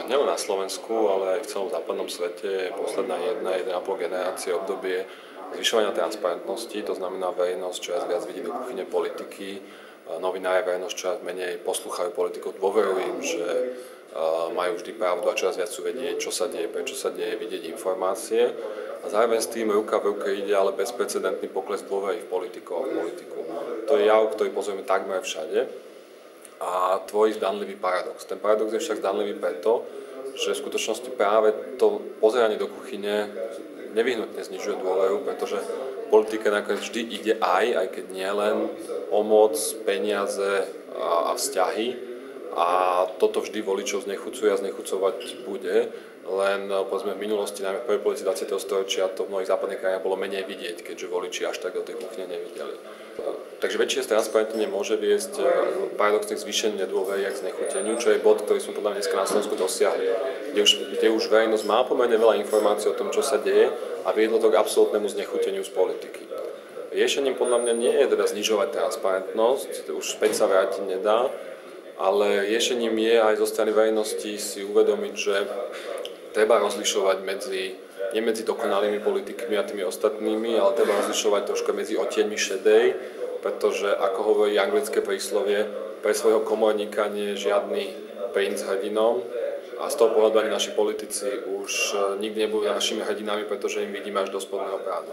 Nielen na Slovensku, ale aj v celom západnom svete je posledná 1,5 generácie obdobie zvyšovania transparentnosti, to znamená verejnosť čoraz viac vidí do kuchyne politiky, novinári verejnosť čoraz menej poslúchajú politikov, dôverujú im, že majú vždy pravdu a čoraz viac chcú vedieť, čo sa deje, prečo sa deje, vidieť informácie. A zároveň s tým ruka v ruke ide ale bezprecedentný pokles dôvery v politikov a v politiku. To je jav, ktorý pozrieme takmer všade a tvorí zdanlivý paradox. Ten paradox je však zdanlivý preto, že v skutočnosti práve to pozeranie do kuchyne nevyhnutne znižuje dôveru, pretože politika nakoniec vždy ide aj keď nie len o moc, peniaze a vzťahy. A toto vždy voličov znechucuje a znechucovať bude, len povedzme v minulosti, najmä v prvej polovici 20. storočia, to v mnohých západných krajinách bolo menej vidieť, keďže voliči až tak do tej kuchyne nevideli. Takže väčšie transparentnenie môže viesť paradoxne k zvýšeniu nedôvery a k znechuteniu, čo je bod, ktorý sme podľa mňa dneska na Slovensku dosiahli, kde už verejnosť má pomerne veľa informácií o tom, čo sa deje a viedlo to k absolútnemu znechuteniu z politiky. Riešením podľa mňa nie je teda znižovať transparentnosť, už späť sa vrátiť nedá, ale riešením je aj zo strany verejnosti si uvedomiť, že treba rozlišovať nie medzi dokonalými politikmi a tými ostatnými, ale treba rozlišovať troška medzi odtieňmi šedej, pretože ako hovorí anglické príslovie, pre svojho komorníka nie je žiadny princ hrdinom a z toho pohľadu ani naši politici už nikdy nebudú našimi hrdinami, pretože im vidíme až do spodného práva.